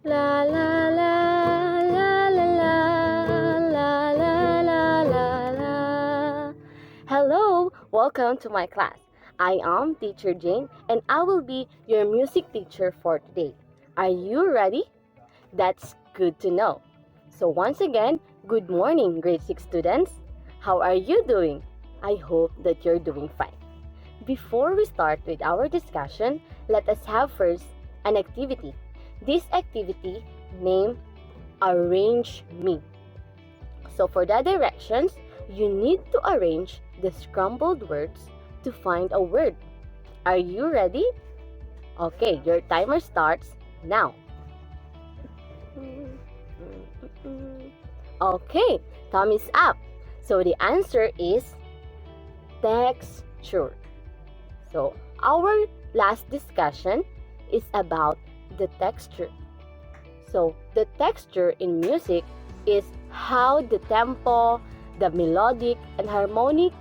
La la la la la la la la la la la. Hello, welcome to my class. I am Teacher Jane and I will be your music teacher for today. Are you ready? That's good to know. So once again, good morning grade 6 students. How are you doing? I hope that you're doing fine. Before we start with our discussion, let us have first an activity. This activity named Arrange Me. So for the directions, you need to arrange the scrambled words to find a word. Are you ready? Okay, your timer starts now. Okay, thumb is up. So the answer is texture. So our last discussion is about the texture. So the texture in music is how the tempo, the melodic and harmonic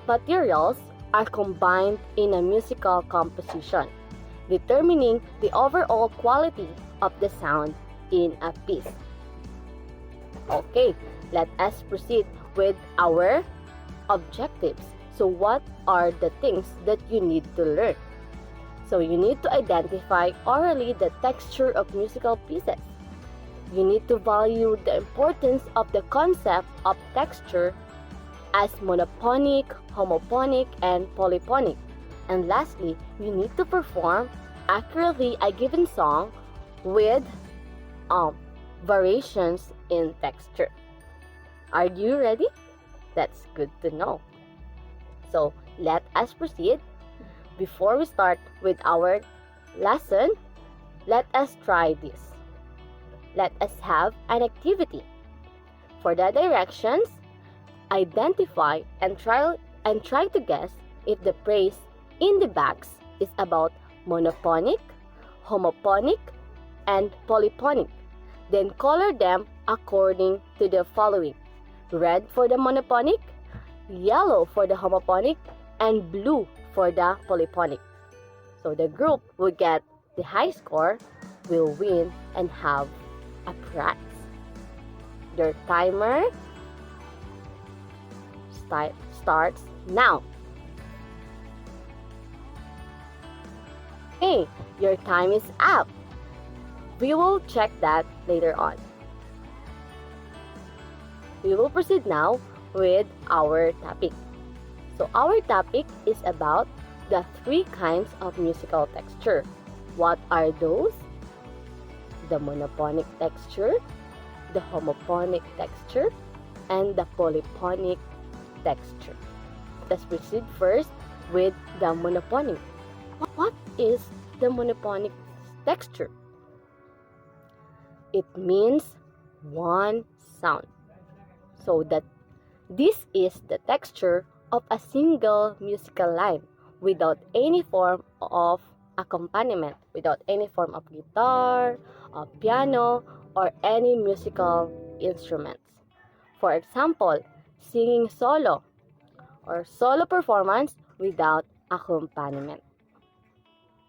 materials are combined in a musical composition, determining the overall quality of the sound in a piece. Okay, let us proceed with our objectives. So what are the things that you need to learn? So you need to identify orally the texture of musical pieces. You need to value the importance of the concept of texture as monophonic, homophonic, and polyphonic. And lastly, you need to perform accurately a given song with variations in texture. Are you ready? That's good to know. So let us proceed. Before we start with our lesson, let us try this. Let us have an activity. For the directions, identify and try to guess if the phrase in the box is about monophonic, homophonic, and polyphonic. Then color them according to the following: red for the monophonic, yellow for the homophonic, and blue for the polyphonic. So the group will get the high score, will win, and have a prize. Your timer starts now. Okay, your time is up. We will check that later on. We will proceed now with our topic. So our topic is about the three kinds of musical texture. What are those? The monophonic texture, the homophonic texture, and the polyphonic texture. Let's proceed first with the monophonic. What is the monophonic texture? It means one sound. So that this is the texture of a single musical line without any form of accompaniment, without any form of guitar, of piano, or any musical instruments. For example, singing solo or solo performance without accompaniment.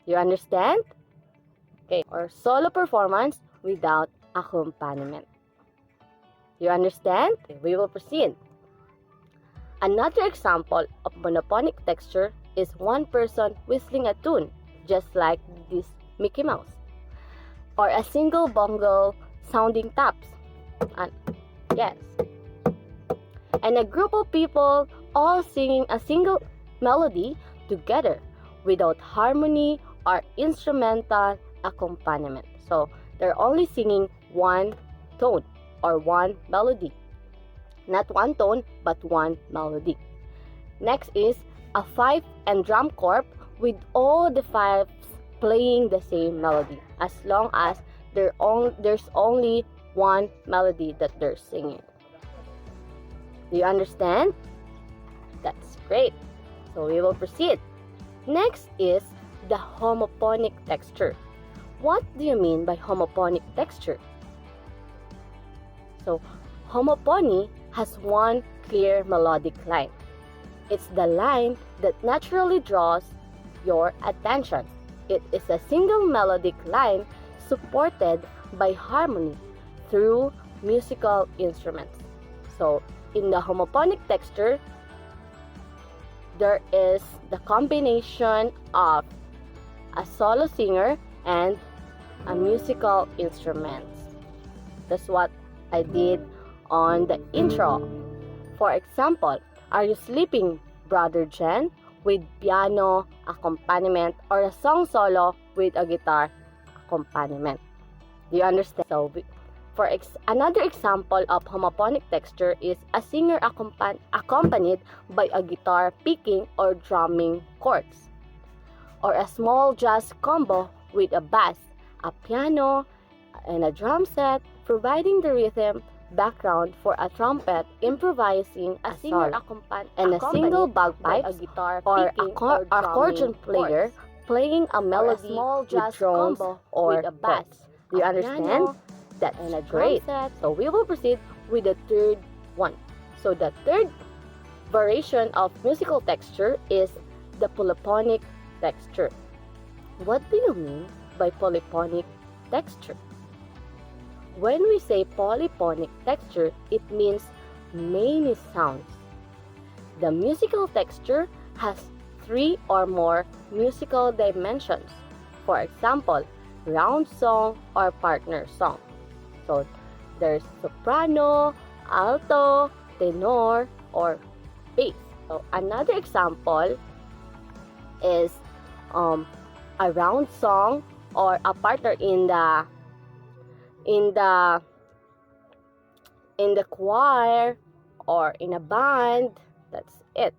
You understand? Okay, or solo performance without accompaniment. You understand? We will proceed. Another example of monophonic texture is one person whistling a tune, just like this Mickey Mouse, or a single bongo sounding taps. And yes, and a group of people all singing a single melody together without harmony or instrumental accompaniment. So they're only singing one tone or one melody. Not one tone, but one melody. Next is a fife and drum corps with all the fifes playing the same melody, as long as there's only one melody that they're singing. Do you understand? That's great. So we will proceed. Next is the homophonic texture. What do you mean by homophonic texture? So homophony has one clear melodic line. It's the line that naturally draws your attention. It is a single melodic line supported by harmony through musical instruments. So, in the homophonic texture, there is the combination of a solo singer and a musical instrument. That's what I did on the intro. For example, Are You Sleeping, Brother Jen, with piano accompaniment, or a song solo with a guitar accompaniment. Do you understand? So, another example of homophonic texture is a singer accompanied by a guitar picking or drumming chords, or a small jazz combo with a bass, a piano, and a drum set, providing the rhythm background for a trumpet improvising a singer and a single bagpipe, a guitar or accordion player playing a melody, a small jazz drums or with a bass. Do you understand? That's great. So we will proceed with the third one. So the third variation of musical texture is the polyphonic texture. What do you mean by polyphonic texture? When we say polyphonic texture, it means many sounds. The musical texture has 3 or more musical dimensions. For example, round song or partner song. So there's soprano, alto, tenor, or bass. So another example is a round song or a partner in the choir or in a band. That's it.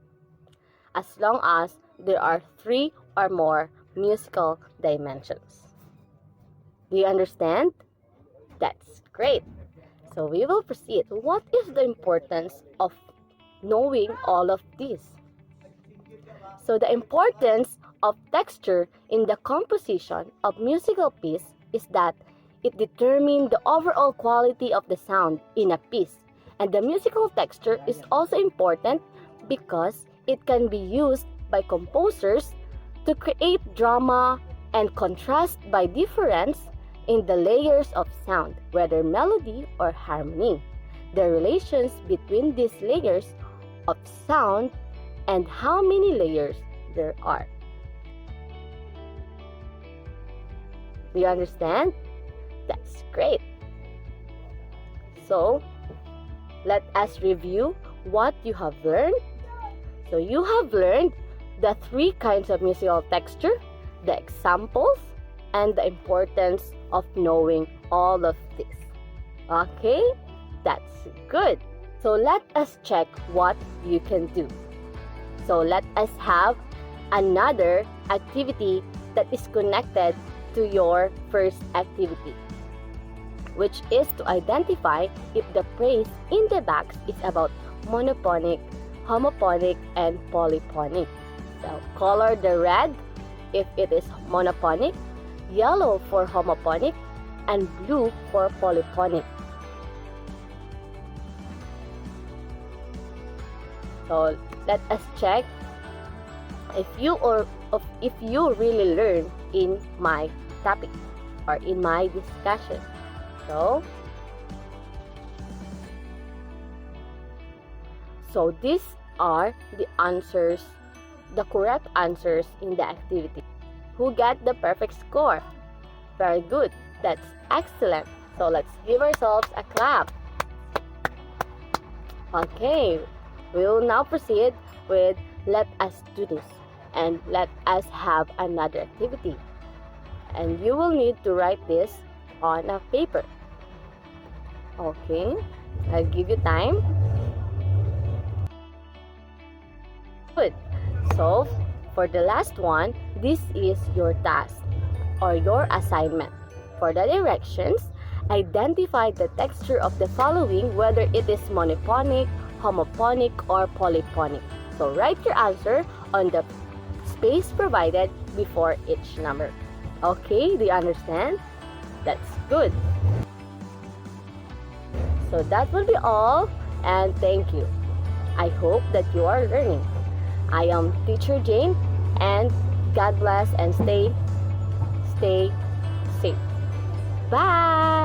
As long as there are 3 or more musical dimensions. Do you understand? That's great. So we will proceed. What is the importance of knowing all of this? So the importance of texture in the composition of musical piece is that it determines the overall quality of the sound in a piece. And the musical texture is also important because it can be used by composers to create drama and contrast by difference in the layers of sound, whether melody or harmony. The relations between these layers of sound and how many layers there are. Do you understand? That's great. So, let us review what you have learned. So, you have learned the 3 kinds of musical texture, the examples, and the importance of knowing all of this. Okay? That's good. So, let us check what you can do. So, let us have another activity that is connected to your first activity, which is to identify if the phrase in the box is about monophonic, homophonic, and polyphonic. So, color the red if it is monophonic, yellow for homophonic, and blue for polyphonic. So, let us check if you really learn in my topic or in my discussion. So these are the answers, the correct answers in the activity. Who got the perfect score? Very good. That's excellent. So let's give ourselves a clap. Okay, we will now proceed with let us do this and let us have another activity. And you will need to write this on a paper. Okay, I'll give you time. Good. So, for the last one, this is your task or your assignment. For the directions, identify the texture of the following, whether it is monophonic, homophonic, or polyphonic. So, write your answer on the space provided before each number. Okay, do you understand? That's good. So that will be all, and thank you. I hope that you are learning. I am Teacher Jane, and God bless and stay safe. Bye!